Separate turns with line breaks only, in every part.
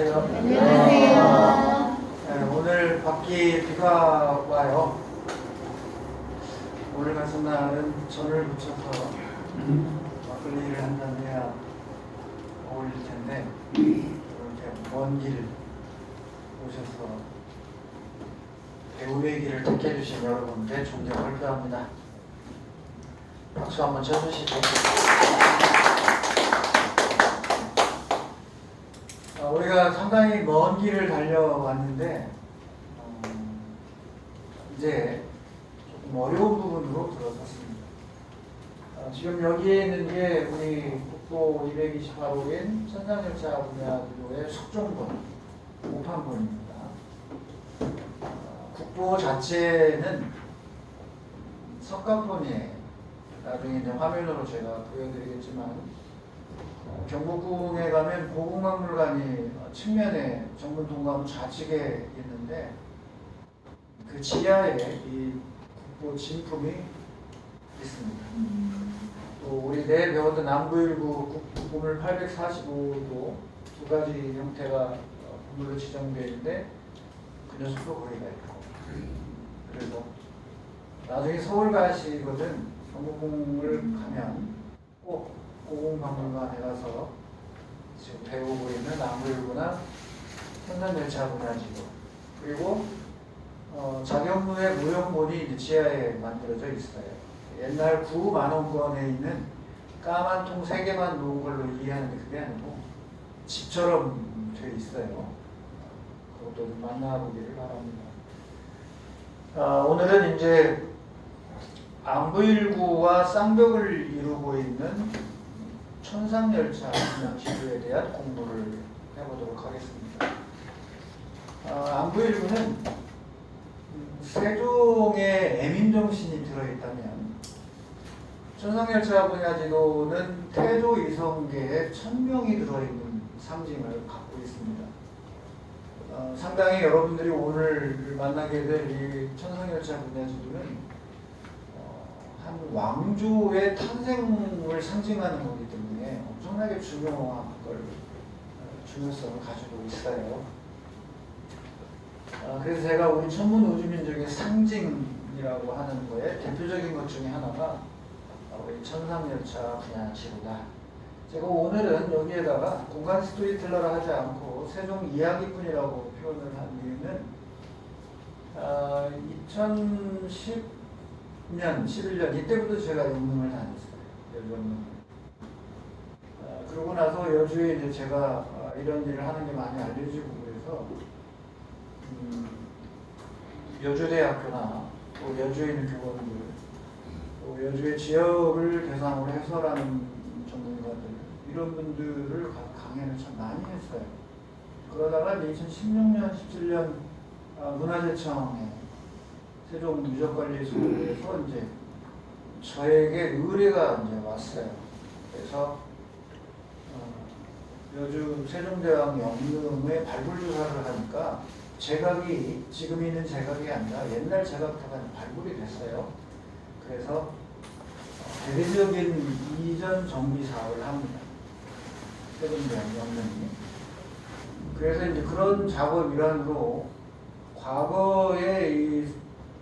안녕하세요.
안녕하세요.
네, 오늘 밖이 비가 와요. 오늘 같은 날은 전을 붙여서 막걸리를 한잔 해야 어울릴 텐데 이렇게 먼 길 오셔서 배우의 길을 택해 주신 여러분께 존경을 표합니다. 박수 한번 쳐주시죠. 우리가 상당히 먼 길을 달려왔는데 이제 조금 어려운 부분으로 들어섰습니다. 지금 여기에 있는 게 우리 국보 228호인 천상열차 분야도로의 숙종본, 오판본입니다. 국보 자체는 석가본이에요. 나중에 이제 화면으로 제가 보여드리겠지만 경복궁에 가면 고궁박물관이 측면에 정문 동가문 좌측에 있는데 그 지하에 이 국보 진품이 있습니다. 또 우리 내일 배웠던 남부일구 국보물 845도 두 가지 형태가 보물로 지정되어 있는데 그 녀석도 거기가 있고, 그래서 나중에 서울 가시거든 경복궁을 가면 꼭 고궁박물관에 가서 지금 배우고 있는 남부일구나 천상열차 분야지도, 그리고 자경루의 무용본이 이제 지하에 만들어져 있어요. 옛날 구만원권에 있는 까만 통 3개만 놓은 걸로 이해하는데 그게 아니고 집처럼 돼 있어요. 그것도 좀 만나보기를 바랍니다. 오늘은 이제 안부일구와 쌍벽을 이루고 있는 천상열차 지도에 대한 공부를 해보도록 하겠습니다. 안부일구는 세종의 애민정신이 들어있다면 천상열차 분야지도는 태조 이성계의 천명이 들어있는 상징을 갖고 있습니다. 상당히 여러분들이 오늘 만나게 될 이 천상열차 분야지도는 한 왕조의 탄생을 상징하는 거기 때문에 엄청나게 중요성을 가지고 있어요. 그래서 제가 우리 천문 우주민족의 상징이라고 하는 거에 대표적인 것 중에 하나가 우리 천상열차 분야지도다. 제가 오늘은 여기에다가 공간 스토리텔러를 하지 않고 세종 이야기꾼이라고 표현을 한 이유는 2010년, 11년 이때부터 제가 영문을 다녔어요. 여주원문. 그러고 나서 여주에 이제 제가 이런 일을 하는 게 많이 알려지고 그래서 여주대학교나 또 여주에 있는 교원들, 또 여주의 지역을 대상으로 해설하는 전문가들, 이런 분들을 강연을 참 많이 했어요. 그러다가 2016년, 17년 문화재청에 세종 유적관리소에서 이제 저에게 의뢰가 이제 왔어요. 그래서 요즘 세종대왕 영릉의 발굴조사를 하니까 제각이 지금 있는 제각이 아니라 옛날 제각터가 발굴이 됐어요. 그래서 대대적인 이전 정비 사업을 합니다. 세종대왕 영릉이. 그래서 이제 그런 작업 일환으로 과거에 이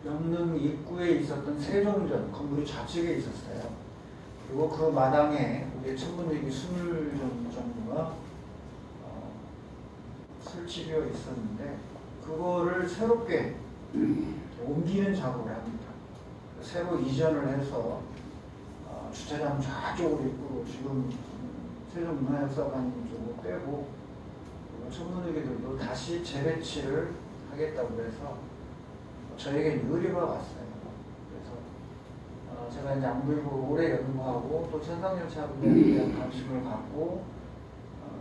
영릉 입구에 있었던 세종전 건물이 좌측에 있었어요. 그리고 그 마당에 우리 천문대기 스물전 정도가 설치되어 있었는데 그거를 새롭게 옮기는 작업을 합니다. 새로 이전을 해서 주차장 좌쪽으로 입구로 지금 세종문화역사관 쪽으로 빼고 천문대기들도 다시 재배치를 하겠다고 해서 저에게 의뢰가 왔어요. 그래서 제가 이제 안부일구 오래 연구하고 또 천상열차 분야에 대한 관심을 갖고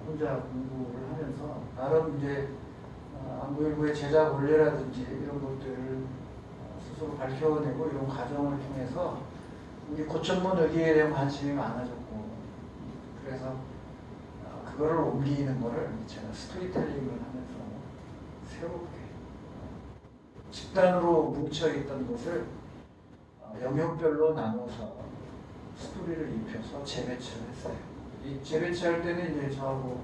혼자 공부를 하면서 나름 이제 안부일구의 제작 원리라든지 이런 것들을 스스로 밝혀내고 이런 과정을 통해서 우리 고천문 의기에 대한 관심이 많아졌고, 그래서 그거를 옮기는 거를 제가 스토리텔링을 하면서 새롭게 집단으로 뭉쳐있던 것을 영역별로 나눠서 스토리를 입혀서 재배치를 했어요. 이 재배치할 때는 이제 저하고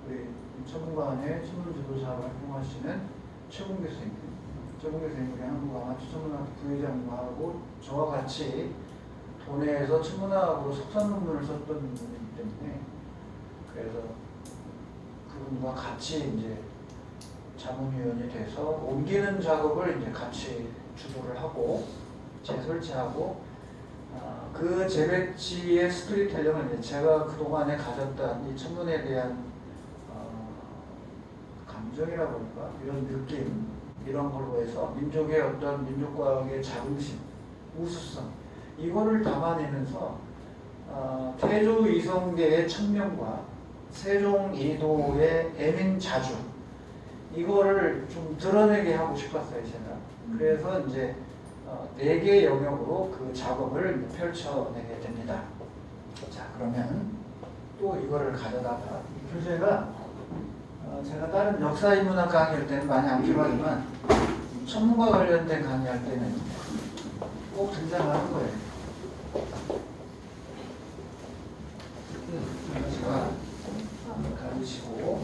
우리 천문관의 천문 지도사 활동하시는 최군 교수님, 우리 한국 아마추어 천문학 부회장님하고 저와 같이 도내에서 천문학으로 석사 논문을 썼던 분이기 때문에 그래서 그분과 같이 이제 자문위원이 돼서 옮기는 작업을 이제 같이 주도를 하고 재설치하고 그 재배치의 스토리텔링을 이제 제가 그동안에 가졌던 이 천문에 대한 감정이라고 할까 이런 느낌 이런 걸로 해서 민족의 어떤 민족과학의 자긍심, 우수성 이거를 담아내면서 태조 이성계의 천명과 세종 이도의 애민자주 이거를 좀 드러내게 하고 싶었어요 제가. 그래서 이제 4개 영역으로 그 작업을 펼쳐내게 됩니다. 자 그러면 또 이거를 가져다가 이 교재가 제가 다른 역사인문학 강의할 때는 많이 안 필요하지만 천문과 관련된 강의할 때는 꼭 등장하는 거예요. 제가 가르치고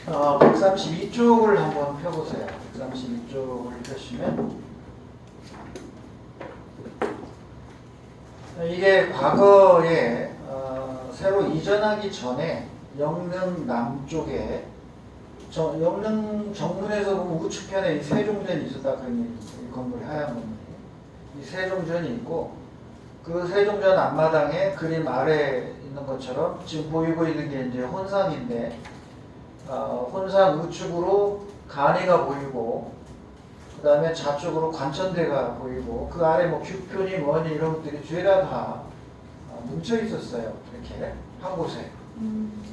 어, 132쪽을 한번 펴보세요. 132쪽을 펴시면 이게 과거에 새로 이전하기 전에 영릉 남쪽에 영릉 정문에서 보면 우측편에 이 세종전이 있었다. 이 건물이 하얀 건물이 이 세종전이 있고 그 세종전 앞마당에 그림 아래 있는 것처럼 지금 보이고 있는 게 이제 혼상인데 혼상 우측으로 간이가 보이고 그 다음에 좌측으로 관천대가 보이고 그 아래 뭐 규표니 뭐니 이런 것들이 죄다 다 뭉쳐 있었어요. 이렇게 한 곳에.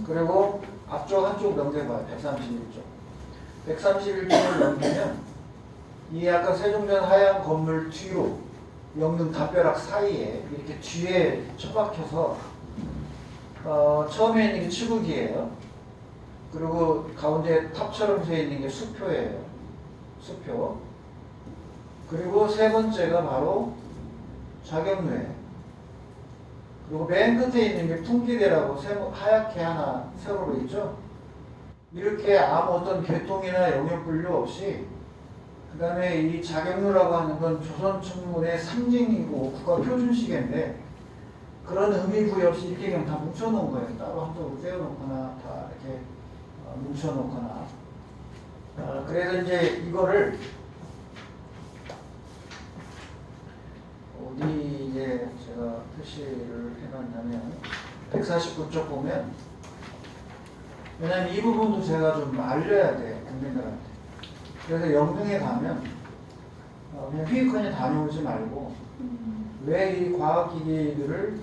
그리고 앞쪽 한쪽 넘겨봐요. 131쪽. 131쪽을 넘기면 이 아까 세종전 하얀 건물 뒤로 영릉 담벼락 사이에 이렇게 뒤에 처박혀서 처음에 있는 게 치국이에요. 그리고 가운데 탑처럼 서 있는 게 수표예요. 수표. 그리고 세 번째가 바로 자경루예요. 그리고 맨 끝에 있는 게 풍기대라고 하얗게 하나 세로로 있죠. 이렇게 아무 어떤 개통이나 영역 분류 없이 그 다음에 이 자경루라고 하는 건 조선천문의 상징이고 국가표준시계인데 그런 의미 부여 없이 이렇게 그냥 다 뭉쳐놓은 거예요. 따로 한쪽으로 떼어놓거나 다 이렇게 뭉쳐놓거나. 그래서 이제 이거를 어디 이제 제가 표시를 해놨냐면 149쪽 보면 왜냐면 이 부분도 제가 좀 알려야 돼 국민들한테. 그래서 영등에 가면 그냥 휘익하니 다녀오지 말고 왜 이 과학기기들을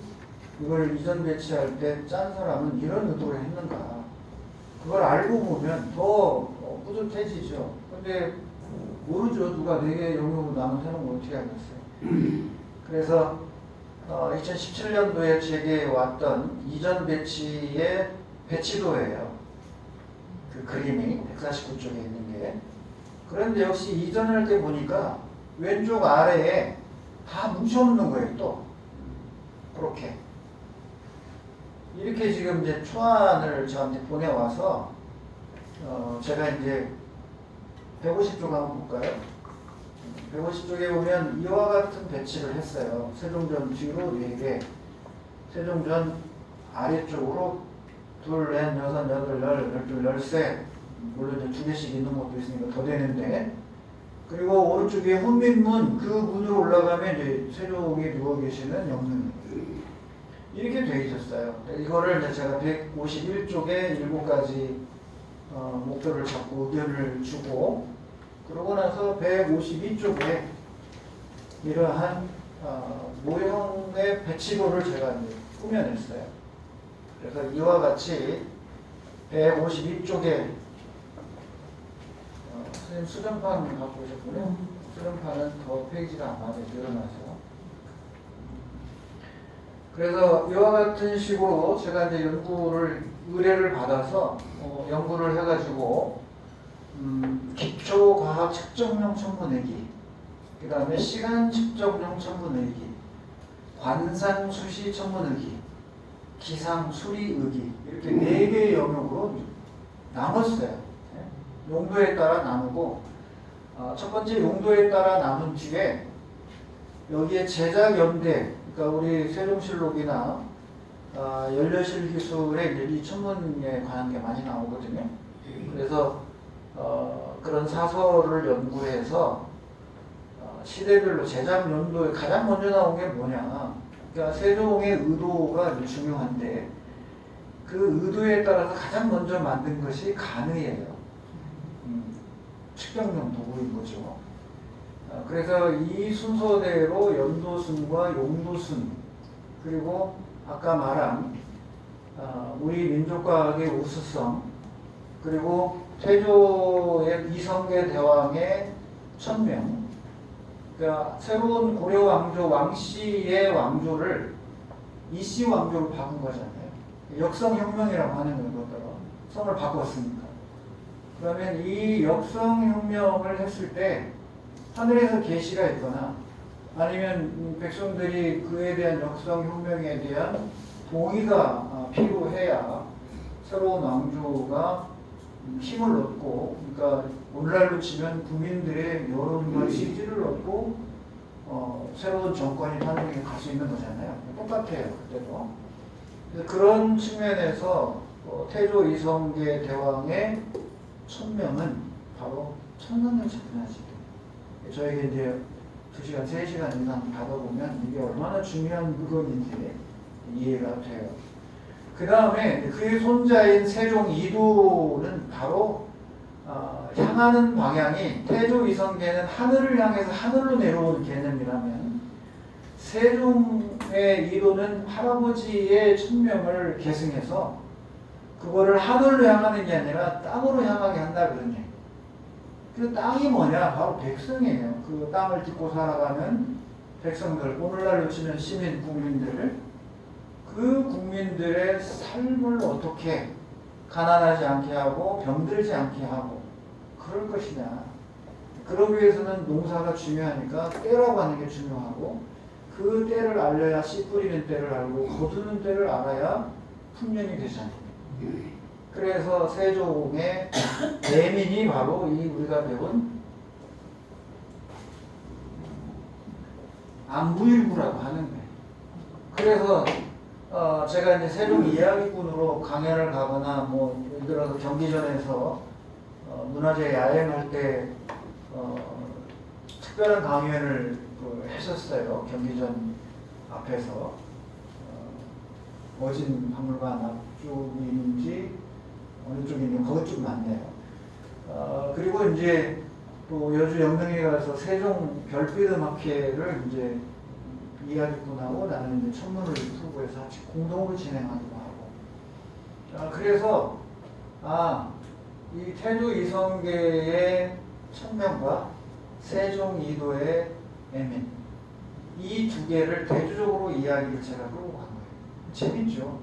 이걸 이전 배치할 때 짠 사람은 이런 의도로 했는가 그걸 알고 보면 더 뿌듯해지죠. 근데 모르죠. 누가 4개 영역으로 나눠서 해놓은 걸 어떻게 하겠어요. 그래서 2017년도에 제게 왔던 이전 배치의 배치도예요. 그 그림이 149쪽에 있는 게. 그런데 역시 이전할 때 보니까 왼쪽 아래에 다 뭉쳐놓는 거예요. 또 그렇게 이렇게 지금 이제 초안을 저한테 보내와서 제가 이제 150쪽 한번 볼까요? 150쪽에 보면 이와 같은 배치를 했어요. 세종전 뒤로 4개, 세종전 아래쪽으로 2, 4, 6, 8, 10, 12, 13 물론 이제 2개씩 있는 것도 있으니까 더 되는데 그리고 오른쪽에 혼민문 그 문으로 올라가면 이제 세종이 누워 계시는 영릉 이렇게 돼 있었어요. 이거를 이제 제가 151쪽에 7가지 목표를 잡고 의견을 주고 그러고 나서 152쪽에 이러한 모형의 배치도를 제가 이제 꾸며냈어요. 그래서 이와 같이 152쪽에 선생님 수정판 갖고 오셨군요. 수정판은 더 페이지가 안 맞아요. 늘어나서 그래서 이와 같은 식으로 제가 이제 의뢰를 받아서 연구를 해가지고 기초과학 측정용 천문 내기, 그 다음에 시간 측정용 천문 내기, 관상 수시 천문 의기, 기상 수리 의기, 이렇게 4개의 영역으로 나눴어요. 용도에 따라 나누고, 첫 번째 용도에 따라 나눈 뒤에 여기에 제작 연대, 그러니까 우리 세종실록이나 연료실 기술에 이제 이 천문에 관한 게 많이 나오거든요. 그래서 그런 사설을 연구해서 시대별로 제작 연도에 가장 먼저 나온 게 뭐냐, 그러니까 세종의 의도가 이제 중요한데 그 의도에 따라서 가장 먼저 만든 것이 간의예요. 측정용 도구인 거죠. 그래서 이 순서대로 연도순과 용도순, 그리고 아까 말한 우리 민족과학의 우수성, 그리고 태조의 이성계 대왕의 천명, 그러니까 새로운 고려 왕조 왕씨의 왕조를 이씨 왕조로 바꾼 거잖아요. 역성혁명이라고 하는 거거든요. 성을 바꿨으니까. 그러면 이 역성혁명을 했을 때 하늘에서 계시가 있거나 아니면 백성들이 그에 대한 역성혁명에 대한 동의가 필요해야 새로운 왕조가 힘을 얻고, 그러니까 오늘날로 치면 국민들의 여론과 지지를 얻고 새로운 정권이 하늘에 갈 수 있는 거잖아요. 똑같아요, 그때도. 그런 측면에서 태조 이성계 대왕의 천명은 바로 천상열차 분야지. 저에게 이제 2시간, 3시간 이상 받아보면 이게 얼마나 중요한 물건인지 이해가 돼요. 그 다음에 그의 손자인 세종 이도는 바로 향하는 방향이, 태조 이성계는 하늘을 향해서 하늘로 내려오는 개념이라면 세종의 이도는 할아버지의 천명을 계승해서 그거를 하늘로 향하는 게 아니라 땅으로 향하게 한다 그러네. 그 땅이 뭐냐? 바로 백성이에요. 그 땅을 딛고 살아가는 백성들, 오늘날로 치면 시민, 국민들을, 그 국민들의 삶을 어떻게 가난하지 않게 하고 병들지 않게 하고 그럴 것이냐. 그러기 위해서는 농사가 중요하니까 때라고 하는 게 중요하고, 그 때를 알려야 씨 뿌리는 때를 알고 거두는 때를 알아야 풍년이 되잖아요. 그래서 세종의 내민이 바로 이 우리가 배운 안부일부라고 하는 거예요. 그래서 제가 이제 세종 이야기꾼으로 강연을 가거나 뭐 예를 들어서 경기전에서 문화재 야행할 때 특별한 강연을 했었어요. 경기전 앞에서 어진 박물관 앞쪽이 있는지 어느 쪽이 있는지 거기 쪽 맞네요. 그리고 이제 또 여주 영등에 가서 세종 별빛 음악회를 이제 이야기꾼하고 나는 이제 천문을 풀고해서 같이 공동으로 진행하기도 하고. 그래서 이 태조 이성계의 천명과 세종 이도의 애민, 이 두 개를 대조적으로 이야기를 제가 끌고 간 거예요. 재밌죠?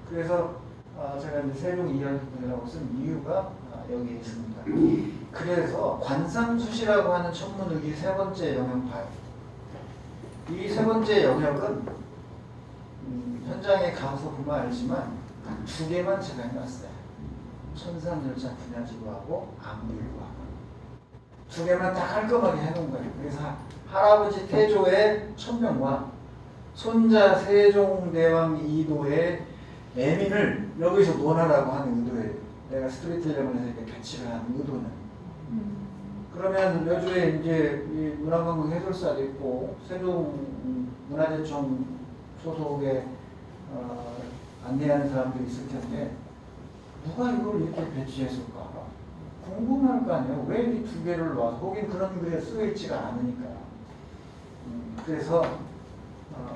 그래서 제가 이제 세종 이야기꾼이라고 쓴 이유가 여기에 있습니다. 그래서 관상수시라고 하는 천문의기 세 번째 영역 봐요. 이 세 번째 영역은 현장에 가서 보면 알지만 두 개만 제가 해놨어요. 천상열차 분야지구하고 안부일부하고 두 개만 딱 깔끔하게 해놓은 거예요. 그래서 할아버지 태조의 천명과 손자 세종대왕 이도의 애민을 여기서 논하라고 하는 의도예요. 내가 스토리텔링을 해서 이렇게 배치를 하는 의도는. 그러면 여주에 이제 이 문화관광 해설사도 있고 세종 문화재청 소속에 안내하는 사람들이 있을 텐데 누가 이걸 이렇게 배치했을까? 궁금할 거 아니에요. 왜 이 두 개를 놔서 거긴 그런 글에 쓰여 있지가 않으니까. 그래서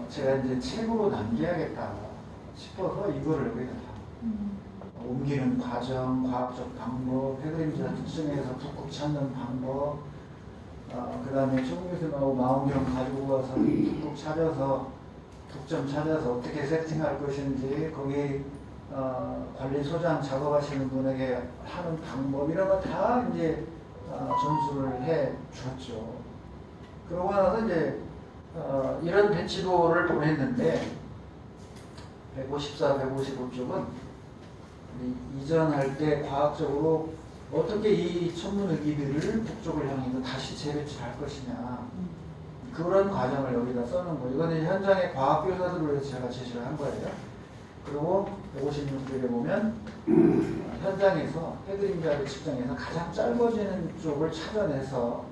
제가 이제 책으로 남겨야겠다 싶어서 이거를 여기다 옮기는 과정, 과학적 방법, 해그림자 특성에서 북극 찾는 방법, 그 다음에 최국에서 나오고 망원경 가지고 와서 북극 찾아서 독점 찾아서 어떻게 세팅할 것인지 거기 관리소장 작업하시는 분에게 하는 방법 이런 거 다 이제 전수를 해 줬죠. 그러고 나서 이제 이런 배치도를 보냈는데 154, 155쪽은 이전할 때 과학적으로 어떻게 이 천문의기들을 북쪽을 향해서 다시 재배치할 것이냐 그런 과정을 여기다 써놓은 거예요. 이거는 현장의 과학교사들을 위해서 제가 제시를 한 거예요. 그리고 156쪽에 보면 현장에서 해그림자의 측정에서 가장 짧아지는 쪽을 찾아내서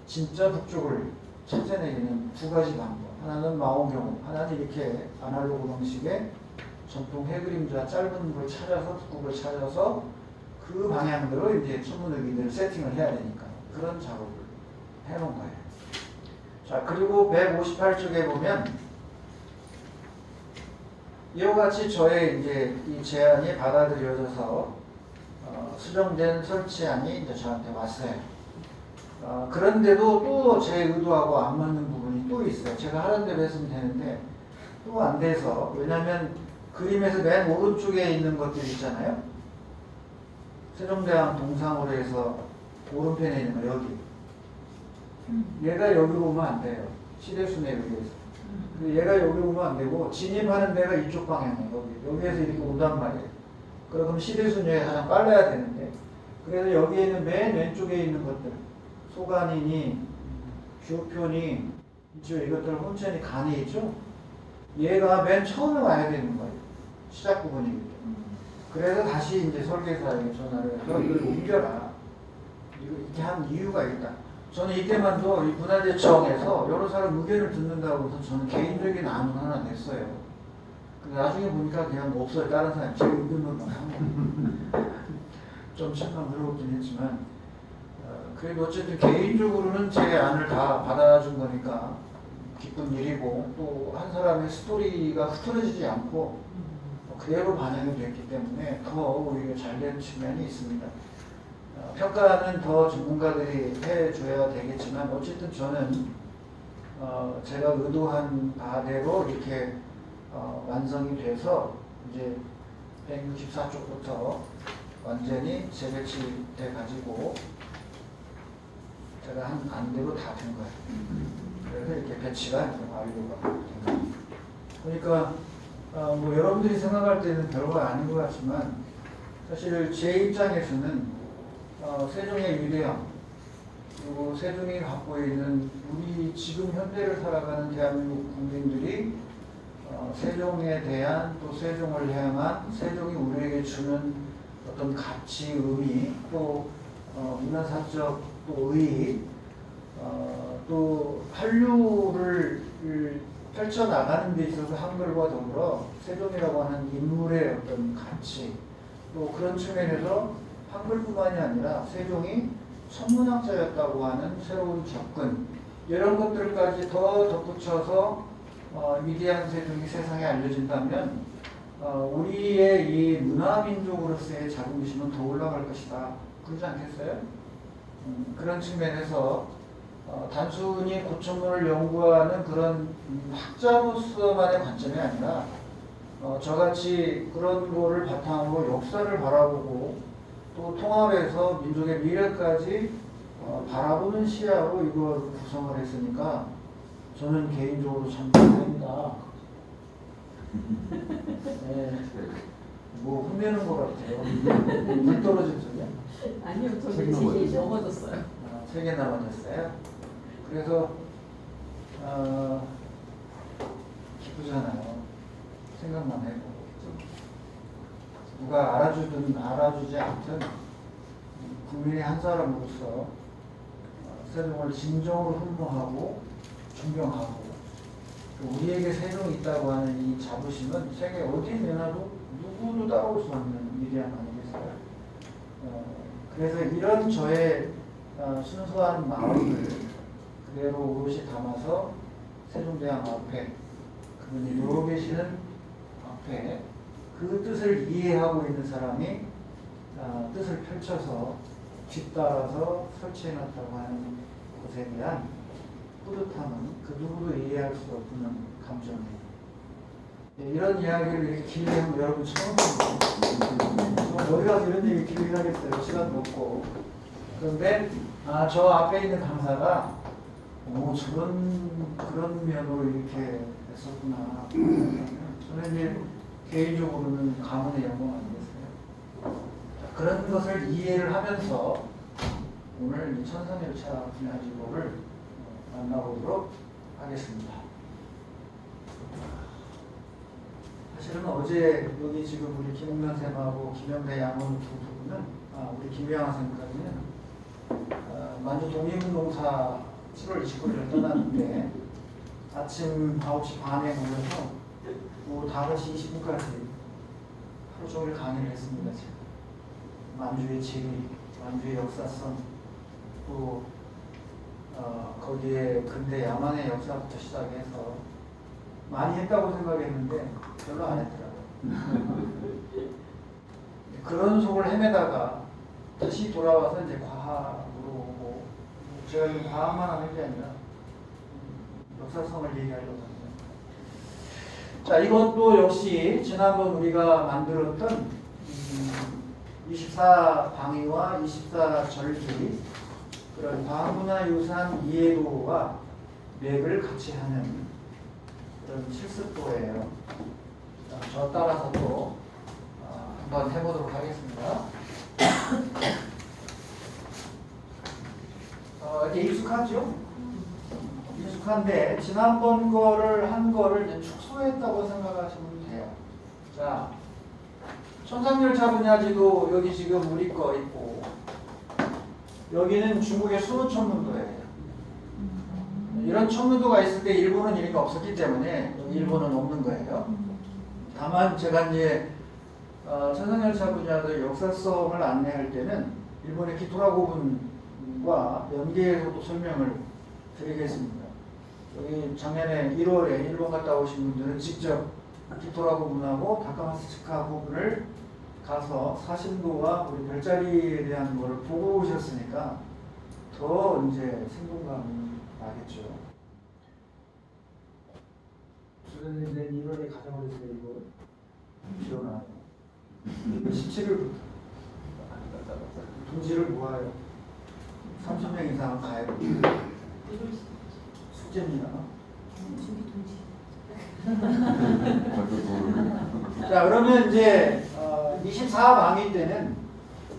진짜 북쪽을 찾아내기는 두 가지 방법. 하나는 망원경으로, 하나는 이렇게 아날로그 방식의 전통 해그림자 짧은 걸 찾아서 북극을 찾아서 그 방향대로 이제 천문의기들 세팅을 해야 되니까 그런 작업을 해놓은 거예요. 자, 그리고 158쪽에 보면 이와 같이 저의 이제 이 제안이 받아들여져서 수정된 설치안이 이제 저한테 왔어요. 그런데도 또 제 의도하고 안 맞는 부분이 또 있어요. 제가 하는 대로 했으면 되는데 또 안 돼서, 왜냐하면 그림에서 맨 오른쪽에 있는 것들 있잖아요. 세종대왕 동상으로 해서 오른편에 있는 거 여기. 얘가 여기로 오면 안 돼요. 시대순에 의해서. 얘가 여기로 오면 안 되고 진입하는 데가 이쪽 방향이에요. 여기에서 이렇게 온단 말이에요. 그럼 시대순위에 가장 빨라야 되는데, 그래서 여기에 있는 맨 왼쪽에 있는 것들, 소간이니 교표니 이것들 혼천이 간이 있죠. 얘가 맨 처음에 와야 되는 거예요. 시작 부분이기 때문에. 그래서 다시 이제 설계사에게 전화를 해서 이걸 옮겨라. 이렇게 한 이유가 있다. 저는 이때만도 이 문화재청에서 여러 사람 의견을 듣는다고 해서 저는 개인적인 안을 하나 냈어요. 근데 나중에 보니까 그냥 없어요. 다른 사람이 제 의견만 한 거. 좀 실망스럽긴 했지만, 그래도 어쨌든 개인적으로는 제 안을 다 받아준 거니까 기쁜 일이고, 또 한 사람의 스토리가 흐트러지지 않고 그대로 반영이 됐기 때문에 더 오히려 잘된 측면이 있습니다. 평가는 더 전문가들이 해줘야 되겠지만, 어쨌든 저는 제가 의도한 바대로 이렇게 완성이 돼서 이제 164쪽부터 완전히 재배치돼 가지고 제가 한 안대로 다 된 거예요. 그래서 이렇게 배치가 완료가 된 거예요. 그러니까 뭐 여러분들이 생각할 때는 별거 아닌 것 같지만, 사실 제 입장에서는 세종의 위대함, 그리고 세종이 갖고 있는 우리 지금 현대를 살아가는 대한민국 국민들이 세종에 대한, 또 세종을 향한, 세종이 우리에게 주는 어떤 가치, 의미, 또 문화사적 또 의의, 또 한류를 펼쳐나가는 데 있어서 한글과 더불어 세종이라고 하는 인물의 어떤 가치, 또 그런 측면에서 한글뿐만이 아니라 세종이 천문학자였다고 하는 새로운 접근, 이런 것들까지 더 덧붙여서 위대한 세종이 세상에 알려진다면 우리의 이 문화민족으로서의 자긍심은 더 올라갈 것이다. 그러지 않겠어요? 그런 측면에서 단순히 고천문을 연구하는 그런 학자로서만의 관점이 아니라 저같이 그런 거를 바탕으로 역사를 바라보고 또 통합해서 민족의 미래까지 바라보는 시야로 이걸 구성을 했으니까 저는 개인적으로 참 감사합니다. 네, 뭐 혼내는 것 같아요. 물 떨어진 소리야?
아니요, 저기 책이 넘어졌어요.
3개 남아졌어요. 그래서 기쁘잖아요. 생각만 해도. 누가 알아주든 알아주지 않든 국민의 한 사람으로서 세종을 진정으로 흠모하고 존경하고, 우리에게 세종이 있다고 하는 이 자부심은 세계 어디에 내놔도 누구도 따라올 수 없는 위대함 아니겠어요? 그래서 이런 저의 순수한 마음을 그대로 오롯이 담아서 세종대왕 앞에, 그분이 누워 계시는 앞에 그 뜻을 이해하고 있는 사람이 뜻을 펼쳐서 뒤따라서 설치해놨다고 하는 것에 대한 뿌듯함은 그 누구도 이해할 수 없는 감정이에요. 이런 이야기를 이렇게 길게 하면 여러분 처음 듣는 어디 가서 이런 얘기 길게 하겠어요. 시간도 없고. 그런데 저 앞에 있는 강사가 그런 면으로 이렇게 했었구나. 저는 이제 개인적으로는 가문의 영광 아니겠어요. 그런 것을 이해를 하면서 오늘 이 천상열차 분야지도를 만나보도록 하겠습니다. 사실은 어제 여기 지금 우리 김웅란 쌤하고 김영대 양원 두 분은 우리 김영아 쌤까지는 만주 독립운동사 7월 29일을 떠났는데 아침 9시 반에 모여서 오후 5시 20분까지 하루 종일 강의를 했습니다. 제가. 만주의 지리, 만주의 역사성, 또 거기에 근대 야만의 역사부터 시작해서 많이 했다고 생각했는데 별로 안 했더라고요. 그런 속을 헤매다가 다시 돌아와서 이제 과학으로 오고, 제가 지금 과학만 하는 게 아니라 역사성을 얘기하려고 합니다. 자, 이것도 역시 지난번 우리가 만들었던 24방위와 24절기 그런 과학문화유산 이해도와 맥을 같이 하는 그런 실습도예요. 저 따라서 또 한번 해보도록 하겠습니다. 이제 익숙하죠? 익숙한데 지난번 거를 한 거를 이제 축소했다고 생각하시면 돼요. 자, 천상열차 분야지도 여기 지금 우리 거 있고 여기는 중국의 수호천문도예요. 이런 천문도가 있을 때 일본은 이런 게 없었기 때문에 여기 일본은 없는 거예요. 다만 제가 이제 천상열차 분야의 역사성을 안내할 때는 일본의 기토라고분과 연계해서 또 설명을 드리겠습니다. 여기 작년에 1월에 일본 갔다 오신 분들은 직접 기토라고분하고 다카마츠치카 부분을 가서 사신도와 우리 별자리에 대한 거를 보고 오셨으니까 더 이제 생동감이 나겠죠. 주변에 내 1월에 가져오셨어요. 이거 기억나요? 17일부터 동지를 모아요. 30명 이상 가요. 숙제입니다. 자, 그러면 이제 24방위 때는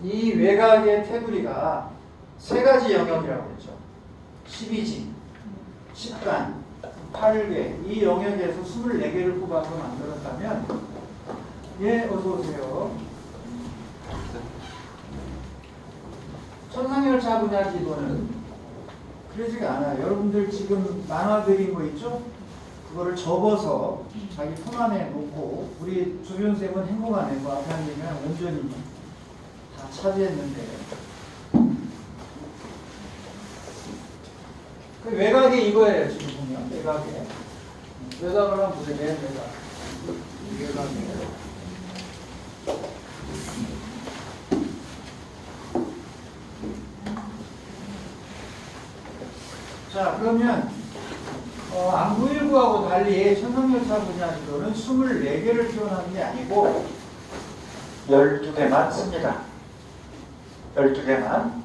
이 외곽의 테두리가 세 가지 영역이라고 했죠. 12지, 10간, 8개 이 영역에서 24개를 뽑아서 만들었다면 어서 오세요. 천상열차 분야 지도는 그러지가 않아요. 여러분들 지금 만화 그린 거 있죠? 그거를 접어서 자기 폰 안에 놓고 우리 조변쌤은 행복 안 해고 앞에 앉으면 온전히 다 차지했는데 그 외곽이 이거예요. 지금 보면 외곽을 한번 보세요. 외곽이에요. 자, 그러면 안구일구하고 달리 천상열차 분야지도는 24개를 표현하는 게 아니고 12개만 씁니다. 12개만.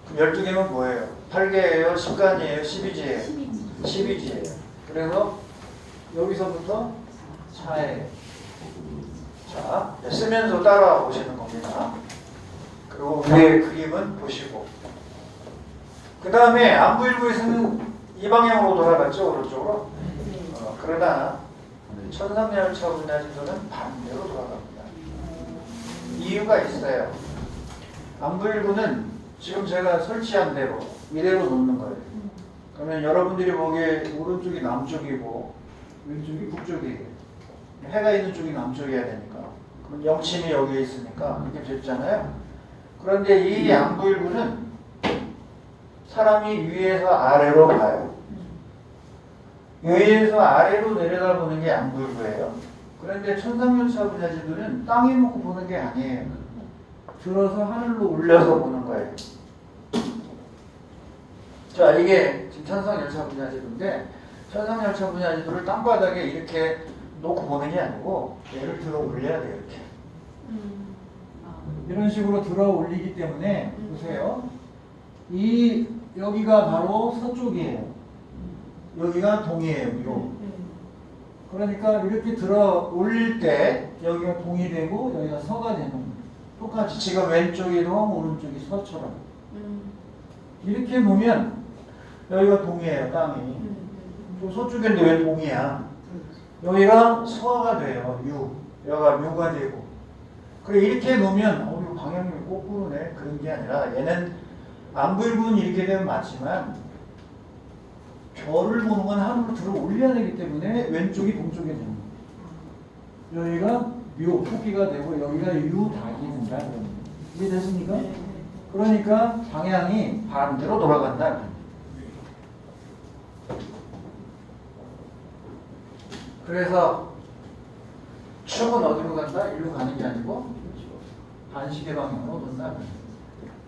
그럼 12개면 뭐예요? 8개예요? 10간이에요? 12지예요? 12지예요. 그래서 여기서부터 4에 자, 쓰면서 따라와 보시는 겁니다. 그리고 위에 그림은 보시고 그 다음에 안구일구에서는 이 방향으로 돌아갔죠, 오른쪽으로. 그러나 천상열차 분야지도는 반대로 돌아갑니다. 이유가 있어요. 안구일구는 지금 제가 설치한 대로 이대로 놓는 거예요. 그러면 여러분들이 보기에 오른쪽이 남쪽이고 왼쪽이 북쪽이에요. 해가 있는 쪽이 남쪽이어야 되니까. 그럼 영침이 여기에 있으니까 이렇게 됐잖아요. 그런데 이 안구일구는 사람이 위에서 아래로 가요. 위에서 아래로 내려다보는 게 안구일구예요. 그런데 천상열차 분야지도는 땅에 놓고 보는 게 아니에요. 들어서 하늘로 올려서 보는 거예요. 자, 이게 지금 천상열차 분야지도인데 천상열차 분야지도를 땅바닥에 이렇게 놓고 보는 게 아니고 얘를 들어 올려야 돼요. 이렇게.
아,
이런 식으로 들어 올리기 때문에 보세요. 이 여기가 바로 서쪽이에요. 여기가 동이에요. 요. 그러니까 이렇게 들어 올릴 때 여기가 동이 되고 여기가 서가 되는 거예요. 똑같이 지금 왼쪽이 동, 오른쪽이 서처럼 이렇게 놓으면 여기가 동이에요. 땅이. 또 서쪽인데 왜 동이야? 여기가 서가 돼요. 유. 여기가 묘가 되고. 그래 이렇게 놓으면 이거 방향이 거꾸로네. 그런 게 아니라 얘는 안불구는 이렇게 되면 맞지만 별을 보는 건 하늘로 들어 올려야 되기 때문에 왼쪽이 동쪽이 되는 거예요. 여기가 묘, 토끼가 되고 여기가 유, 닭이 된다. 이해됐습니까? 그러니까 방향이 반대로 돌아간다. 그래서 축은 어디로 간다? 일로 가는 게 아니고 반시계 방향으로 돈다.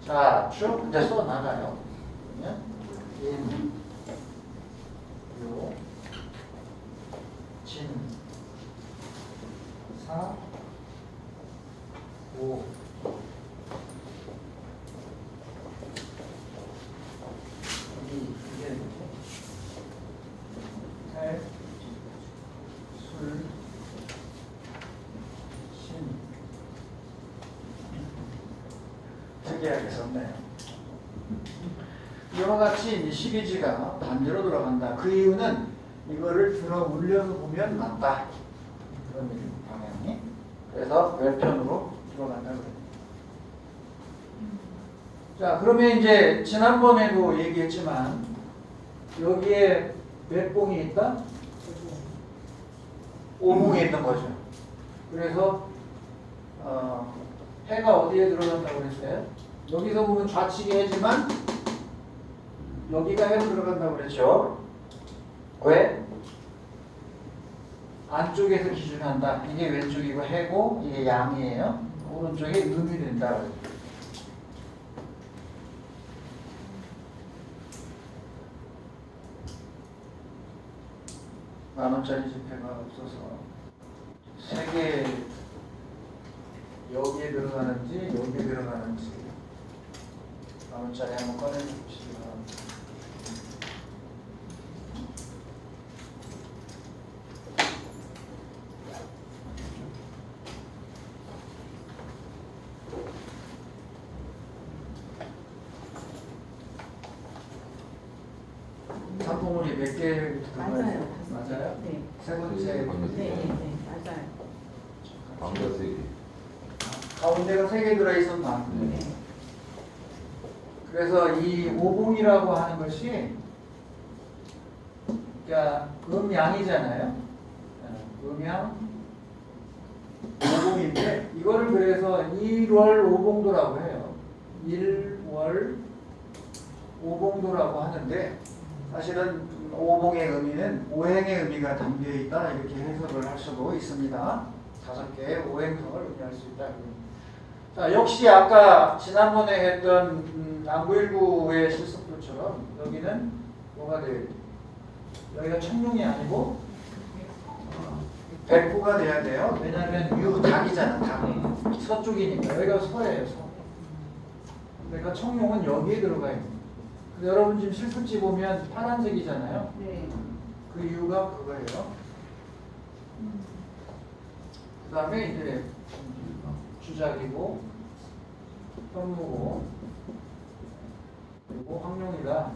자, 축 이제 써 나가요. 인, 요, 진, 사, 오. 이게 살, 술, 신. 특이하게 썼네요. 이와 같이 이제 시리즈가 반대로 돌아간다. 그 이유는 이거를 들어 올려서 보면 맞다. 그런 얘기 방향이. 그래서 왼편으로 들어간다 그래요. 자, 그러면 이제 지난번에도 얘기했지만 여기에 몇 봉이 있다? 오봉이 있는 거죠. 그래서 해가 어디에 들어간다고 그랬어요? 여기서 보면 좌측이 해지만 여기가 해로 들어간다고 그랬죠. 왜? 안쪽에서 기준한다. 이게 왼쪽이고 해고 이게 양이에요. 오른쪽에 음이 된다. 10,000원짜리 지폐가 없어서 세 개 여기에 들어가는지 여기에 들어가는지 10,000원짜리 한번 꺼내봅시다. 상봉물이 몇 개 들어가요?
맞아요.
맞아요?
네.
세 번째
네, 맞아요.
가운데 세 개.
가운데가 3개 들어있었나?
네.
그래서 이 오봉이라고 하는 것이 그러니까 음양이잖아요. 음양 오봉인데 이거를 그래서 1월 오봉도라고 해요. 1월 오봉도라고 하는데 사실은 오봉의 의미는 오행의 의미가 담겨 있다 이렇게 해석을 할 수도 있습니다. 5개의 오행성을 의미할 수 있다. 자, 역시 아까 지난번에 했던 안구일구의 실습도처럼 여기는 뭐가 돼요? 여기가 청룡이 아니고 백구가 돼야 돼요. 왜냐하면 유닭이잖아. 닭. 서쪽이니까 여기가 서예요. 서. 그러니까 청룡은 여기에 들어가 있는 거예요. 근데 여러분 지금 실습지 보면 파란색이잖아요.
네.
그 이유가 그거예요. 그 다음에 이제 주작이고 현무고 그리고 황룡이다.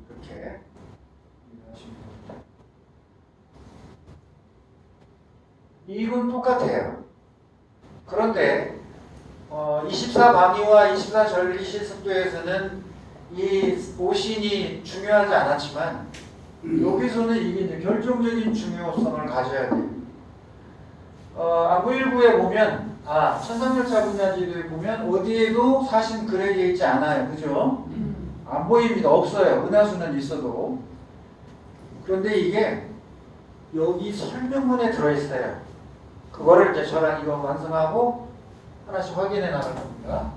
이렇게 이해하시면 됩니다. 이익은 똑같아요. 그런데 24방위와 24전리 실습도에서는 이 오신이 중요하지 않았지만 여기서는 이게 이제 결정적인 중요성을 가져야 돼요. 안구일구에 보면 천상열차 분야지도에 보면 어디에도 사신 그려져 있지 않아요. 그죠? 안 보입니다. 없어요. 은하수는 있어도. 그런데 이게 여기 설명문에 들어있어요. 그거를 이제 저랑 이거 완성하고 하나씩 확인해 나갈 겁니다.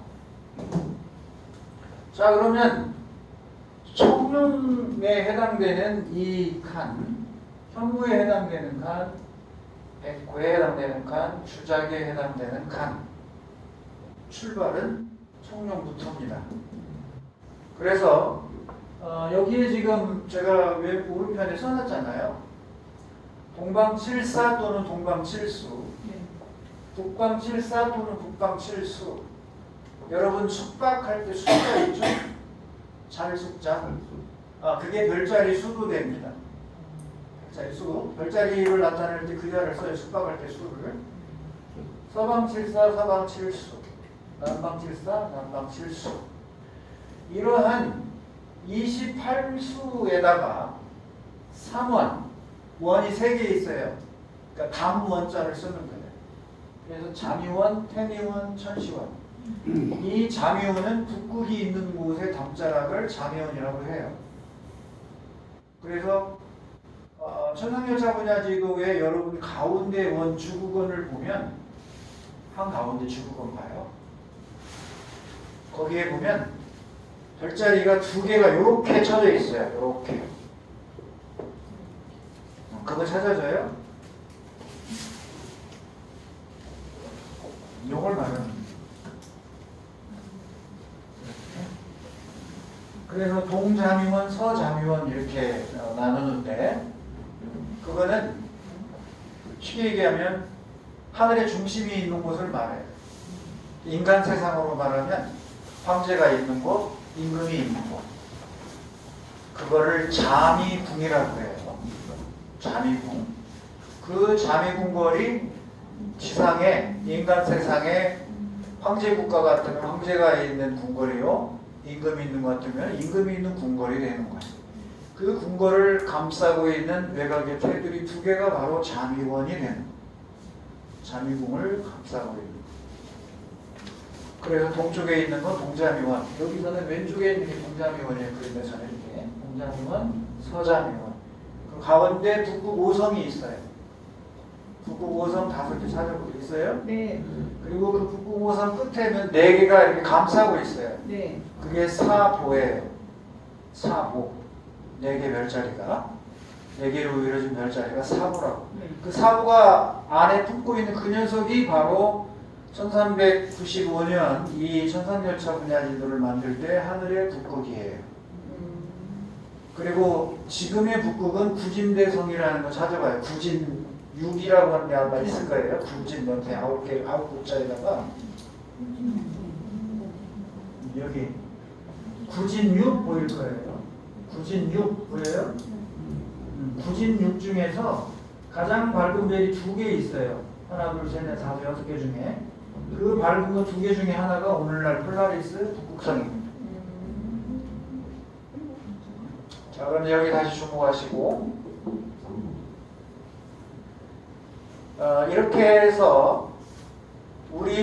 자, 그러면 청룡에 해당되는 이 칸, 현무에 해당되는 간, 백호에 해당되는 간, 주작에 해당되는 간. 출발은 청룡부터입니다. 그래서 여기에 지금 제가 왜 오른편에 써놨잖아요. 동방칠사 또는 동방칠수,
네.
북방칠사 또는 북방칠수. 여러분 숙박할 때 수가 있죠? 잘숙자. 그게 별자리 수도 됩니다. 별자리 수. 별자리를 나타낼 때 그 자를 써요. 숙박할 때 수를. 서방칠사, 서방칠수. 남방칠사, 남방칠수. 이러한 28수에다가 3원, 원이 3개 있어요. 그러니까 담원자를 쓰는 거예요. 그래서 잠유원, 태미원, 천시원. 이 잠유원은 북극이 있는 곳의 담자락을 잠유원이라고 해요. 그래서 천상열차 분야지도에 여러분 가운데 원 주국원을 보면 한가운데 주국원 봐요. 거기에 보면 별자리가 2개가 이렇게 쳐져 있어요. 이렇게. 그거 찾아져요? 이걸 말하는. 그래서 동잠유원, 서잠유원 이렇게 나누는데 그거는 쉽게 얘기하면 하늘의 중심이 있는 곳을 말해요. 인간 세상으로 말하면 황제가 있는 곳, 임금이 있는 곳. 그거를 잠이궁이라고 해요. 잠이궁. 그 잠이궁궐이 지상에 인간 세상에 황제 국가 같으면 황제가 있는 궁궐이요. 임금이 있는 것 같으면 임금이 있는 궁궐이 되는 거예요. 그 궁궐을 감싸고 있는 외곽의 테두리 2개가 바로 잠이원이 되는 거예요. 잠이궁을 감싸고 있는 거예요. 그래서 동쪽에 있는 건 동잠이원. 여기서는 왼쪽에 있는 게 동잠이원이에요. 그림에서는 이렇게 동잠이원, 서잠이원. 그 가운데 북극 5성이 있어요. 북극 5성 5개 찾아보고 있어요.
네.
그리고 그 북극 5성 끝에는 4개가 이렇게 감싸고 있어요.
네.
그게 사보예요. 사보. 4개 별자리가. 4개로 이루어진 별자리가 사보라고.
네.
그 사보가 안에 품고 있는 그 녀석이 바로 1395년 이 천상열차 분야지도를 만들 때 하늘의 북극이에요. 그리고 지금의 북극은 구진대성이라는 거 찾아봐요. 구진 6이라고 하는 게 아마 있을 거예요. 구진 옆에 9글자에다가 여기 구진 6 보일 거예요. 구진 6 보여요? 구진 6 중에서 가장 밝은 별이 2개 있어요. 하나, 둘, 셋, 넷, 다섯, 6개 중에 그 밝은 거 2개 중에 하나가 오늘날 폴라리스 북극성입니다. 자, 그럼 여기 다시 주목하시고 이렇게 해서 우리